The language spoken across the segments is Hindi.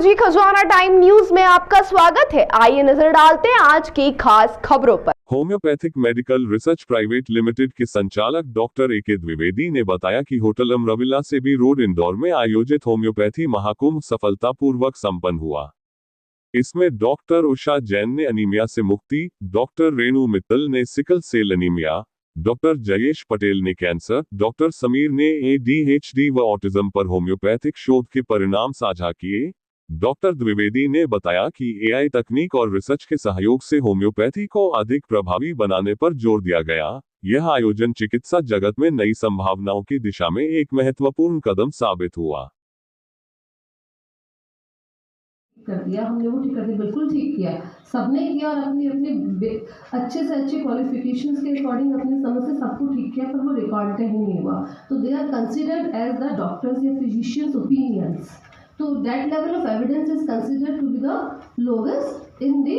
जी, खजाना टाइम न्यूज में आपका स्वागत है। आइए नजर डालते हैं आज की खास खबरों पर। Homeopathic medical research private limited के संचालक डॉक्टर ए के द्विवेदी ने बताया कि होटल अमरविला से बी रोड इंदौर में आयोजित होम्योपैथी महाकुंभ सफलतापूर्वक संपन्न हुआ। इसमें डॉक्टर उषा जैन ने अनीमिया से मुक्ति, डॉक्टर रेणु मित्तल ने sickle cell anaemia, doctor Jayesh Patel ने कैंसर, डॉक्टर समीर ने ADHD व ऑटिज्म पर होम्योपैथिक शोध के परिणाम साझा किए। डॉक्टर द्विवेदी ने बताया कि AI तकनीक और रिसर्च के सहयोग से होम्योपैथी को अधिक प्रभावी बनाने पर जोर दिया गया। यह आयोजन चिकित्सा जगत में नई संभावनाओं की दिशा में एक महत्वपूर्ण कदम साबित हुआ। कर दिया हमने, वो ठीक कर दिया, बिल्कुल ठीक किया, सबने किया और अपनी अपनी अच्छे से अच्छे क्वालिफिकेशंस के अकॉर्डिंग अपनी समझ से सबको ठीक किया, पर वो रिकॉर्ड कहीं नहीं हुआ। तो they are considered as the doctors या फिजिशियंस ओपिनियंस। तो that level of evidence is considered to be the lowest in the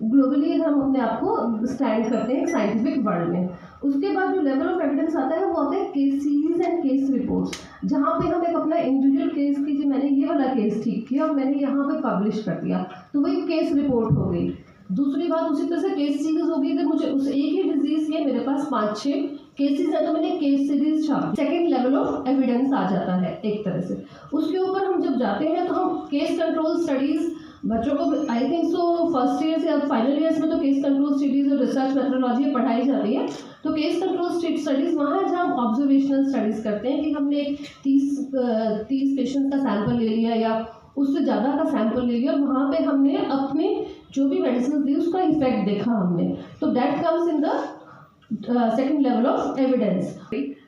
globally. हम अपने आप को स्टैंड करते हैं साइंटिफिक वर्ल्ड में। उसके बाद जो लेवल ऑफ एविडेंस आता है वो आता है case series and case reports, जहाँ पे हम एक अपना इंडिविजुअल केस की, जो मैंने ये वाला केस ठीक किया और मैंने यहाँ पे पब्लिश कर दिया, तो वही केस रिपोर्ट हो गई। दूसरी बात उसी तरह से केस सीरीज हो गई कि मुझे उस एक ही डिजीज के मेरे पास 5-6 केसेस है, तो मैंने केस सीरीज छापी। सेकेंड लेवल ऑफ एविडेंस आ जाता है एक तरह से। उसके ऊपर हम जब जाते हैं तो हम केस कंट्रोल स्टडीज बच्चों को, I think so first year से अब फाइनल ईयर्स में तो केस कंट्रोल स्टडीज और रिसर्च मेथोडोलॉजी पढ़ाई जाती है। तो केस कंट्रोल स्टडीज वहाँ है जहाँ हम ऑब्जर्वेशनल स्टडीज करते हैं कि हमने 30 पेशेंट का सैंपल ले लिया या उससे ज़्यादा का सैंपल ले लिया और वहाँ पे हमने अपने जो भी मेडिसिन दी उसका इफेक्ट देखा हमने। तो that comes in the second level of evidence.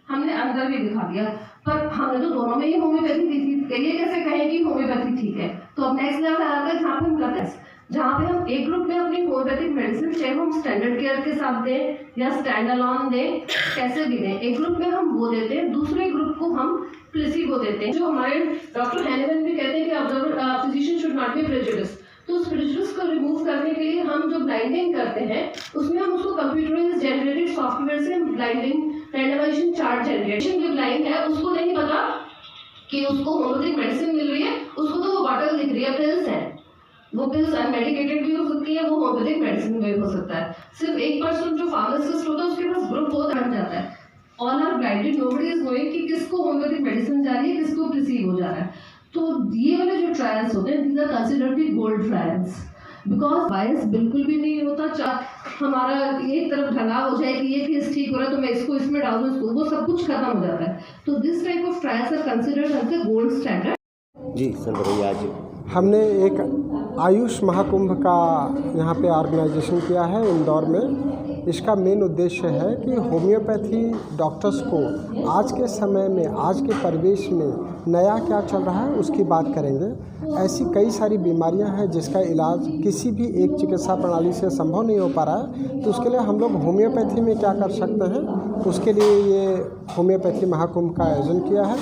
हमने अंदर भी दिखा दिया, पर हमने तो दोनों में ही होम्योपैथी दी थी। ये कैसे कहें कि होम्योपैथी ठीक है? तो अब नेक्स्ट लेवल आता है जहाँ पे हम करते हैं, जहाँ पे हम एक ग्रुप में अपनी होम्योपैथिक मेडिसिन चाहे हम स्टैंडर्ड केयर के साथ दें या स्टैंड अलोन दें, कैसे भी दें, एक ग्रुप में हम वो देते हैं, दूसरे ग्रुप को हम प्लेसिबो देते हैं। जो हमारे डॉक्टर हैनेमन भी कहते हैं कि physician should not be prejudice. तो उस प्रेजुडिस को रिमूव करने के लिए हम जो ब्लाइंडिंग करते हैं उसमें हम उसको कंप्यूटराइज जनरेटेड सॉफ्टवेयर से हम ब्लाइंडिंग रैंडमाइजेशन चार्ट जनरेशन जो ब्लाइंड है उसको नहीं पता कि उसको होम्योपैथिक मेडिसिन मिल रही है, उसको तो वो बॉटल दिख रही है, पिल्स है, वो पिल्स अनमेडिकेटेड भी हो सकती है, वो होम्योपैथिक मेडिसिन भी हो सकता है। सिर्फ 1% जो फार्मासिस्ट होता है उसके पास ग्रुप बहुत बन जाता है। All are blinded, nobody is knowing कि किसको होम्योपैथिक मेडिसिन जा रही है, किसको प्रिसीव हो जा रहा है। तो ये वाले जो ट्रायल्स होते हैं these are considered be gold trials, because bias बिल्कुल भी नहीं होता। हमारा एक तरफ ढलाव हो जाए कि ये केस ठीक हो रहा है तो मैं इसको इसमें डाल दूँ, इसको, वो सब कुछ खत्म हो जाता है। तो this type of trials are considered as the gold standard. जी सर बताइए। आज हमने एक आयुष महाकुंभ का यहाँ पे ऑर्गेनाइजेशन किया है इंदौर में। इसका मेन उद्देश्य है कि होम्योपैथी डॉक्टर्स को आज के समय में, आज के परिवेश में नया क्या चल रहा है उसकी बात करेंगे। ऐसी कई सारी बीमारियां हैं जिसका इलाज किसी भी एक चिकित्सा प्रणाली से संभव नहीं हो पा रहा है, तो उसके लिए हम लोग होम्योपैथी में क्या कर सकते हैं, उसके लिए ये होम्योपैथी महाकुंभ का आयोजन किया है।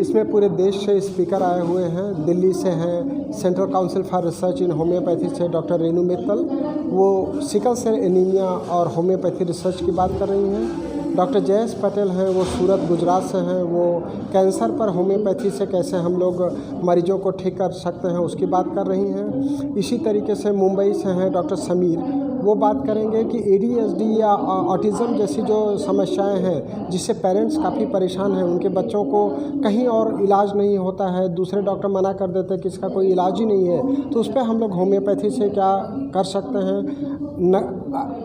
इसमें पूरे देश से स्पीकर आए हुए हैं। दिल्ली से हैं central council for research in homeopathy से डॉक्टर रेणु मित्तल, वो सिकल सेल एनीमिया और होम्योपैथी रिसर्च की बात कर रही हैं। डॉक्टर जयेश पटेल हैं, वो सूरत गुजरात से हैं, वो कैंसर पर होम्योपैथी से कैसे हम लोग मरीजों को ठीक कर सकते हैं उसकी बात कर रही हैं। इसी तरीके से मुंबई से हैं डॉक्टर समीर, वो बात करेंगे कि ADHD या ऑटिज़म जैसी जो समस्याएं हैं जिससे पेरेंट्स काफ़ी परेशान हैं, उनके बच्चों को कहीं और इलाज नहीं होता है, दूसरे डॉक्टर मना कर देते हैं कि इसका कोई इलाज ही नहीं है, तो उस पर हम लोग होम्योपैथी से क्या कर सकते हैं,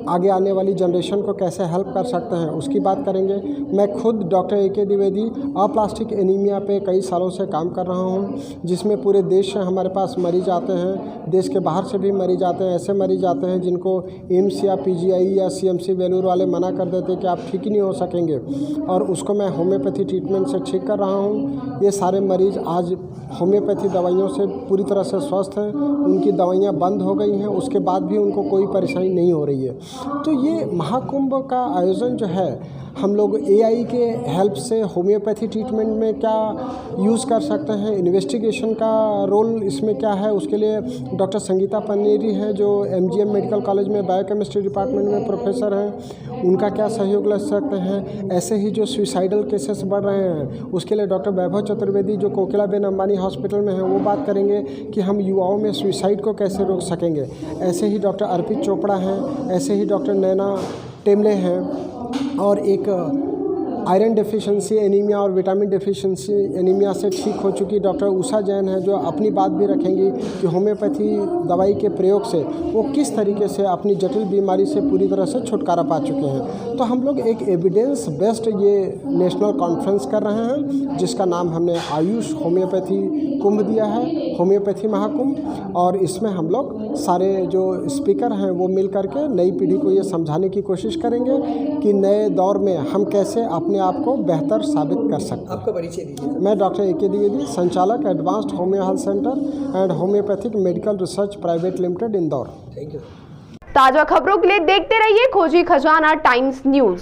आगे आने वाली जनरेशन को कैसे हेल्प कर सकते हैं उसकी बात करेंगे। मैं खुद डॉक्टर ए के द्विवेदी अप्लास्टिक एनीमिया पे कई सालों से काम कर रहा हूँ, जिसमें पूरे देश से हमारे पास मरीज आते हैं, देश के बाहर से भी मरीज आते हैं। ऐसे मरीज आते हैं जिनको एम्स या PGI या CMC वेलूर वाले मना कर देते कि आप ठीक ही नहीं हो सकेंगे, और उसको मैं होम्योपैथी ट्रीटमेंट से ठीक कर रहा हूँ। ये सारे मरीज आज होम्योपैथी दवाइयों से पूरी तरह से स्वस्थ हैं, उनकी दवाइयाँ बंद हो गई हैं, उसके बाद भी उनको कोई परेशानी नहीं हो रही है। तो ये महाकुंभ का आयोजन जो है हम लोग AI के हेल्प से होम्योपैथी ट्रीटमेंट में क्या यूज़ कर सकते हैं, इन्वेस्टिगेशन का रोल इसमें क्या है, उसके लिए डॉक्टर संगीता पनेरी हैं जो MGM मेडिकल कॉलेज में बायोकेमिस्ट्री डिपार्टमेंट में प्रोफेसर हैं, उनका क्या सहयोग ले सकते हैं। ऐसे ही जो सुसाइडल केसेस बढ़ रहे हैं उसके लिए डॉक्टर वैभव चतुर्वेदी जो कोकिलाबेन अंबानी हॉस्पिटल में हैं वो बात करेंगे कि हम युवाओं में सुसाइड को कैसे रोक सकेंगे। ऐसे ही डॉक्टर अर्पित चोपड़ा हैं, ऐसे ही डॉक्टर नैना टेमले हैं, और एक आयरन डेफिशिएंसी एनीमिया और विटामिन डेफिशिएंसी एनीमिया से ठीक हो चुकी डॉक्टर उषा जैन है जो अपनी बात भी रखेंगी कि होम्योपैथी दवाई के प्रयोग से वो किस तरीके से अपनी जटिल बीमारी से पूरी तरह से छुटकारा पा चुके हैं। तो हम लोग एक एविडेंस बेस्ड ये नेशनल कॉन्फ्रेंस कर रहे हैं जिसका नाम हमने आयुष होम्योपैथी कुंभ दिया है, होम्योपैथी महाकुंभ, और इसमें हम लोग सारे जो स्पीकर हैं वो मिल करके नई पीढ़ी को ये समझाने की कोशिश करेंगे कि नए दौर में हम कैसे अपने आप को बेहतर साबित कर सकते हैं। आपका परिचय दीजिए। मैं डॉक्टर AK द्विवेदी, संचालक advanced homeo health centre and homeopathic medical research private limited, Indore. Thank you. ताजा खबरों के लिए देखते रहिए खोजी खजाना टाइम्स न्यूज।